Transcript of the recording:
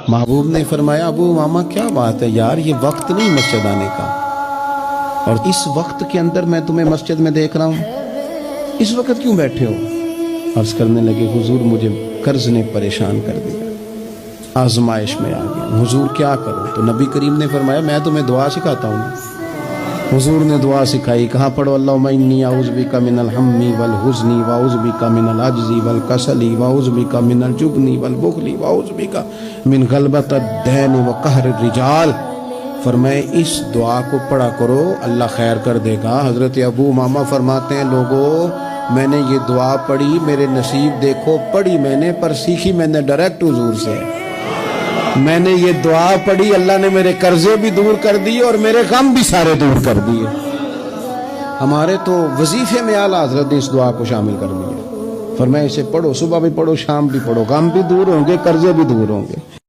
महबूब ने फरमाया, अबू मामा क्या बात है यार, ये वक्त नहीं मस्जिद आने का, और इस वक्त के अंदर मैं तुम्हें मस्जिद में देख रहा हूँ, इस वक्त क्यों बैठे हो? अर्ज करने लगे, हुजूर मुझे कर्ज ने परेशान कर दिया, आजमाइश में आ गया, हुजूर क्या करूं? तो नबी करीम ने फरमाया, मैं तुम्हें दुआ सिखाता हूँ। हुजूर ने दुआ सिखाई, कहाँ पढ़ो, अल्लाहुम्मा इन्नी अऊज़ु बिका मिनल हम्मी वल हुज़्नी व अऊज़ु बिका मिनल अज्ज़ी वल कसली व अऊज़ु बिका मिनल जुब्नी वल बुख़्ली व अऊज़ु बिका मिन ग़लबतिद दैन व क़हरिर रिजाल। फरमाए इस दुआ को पढ़ा करो, अल्लाह खैर कर देगा। हज़रत अबू मामा फरमाते हैं, लोगों मैंने ये दुआ पढ़ी, मेरे नसीब देखो, पढ़ी मैंने पर सीखी मैंने डायरेक्ट हुजूर से। मैंने ये दुआ पढ़ी, अल्लाह ने मेरे कर्जे भी दूर कर दिए और मेरे गम भी सारे दूर कर दिए। हमारे तो वजीफे में आला हज़रत ने इस दुआ को शामिल कर दिया। फरमाया इसे पढ़ो, सुबह भी पढ़ो, शाम भी पढ़ो, गम भी दूर होंगे, कर्जे भी दूर होंगे।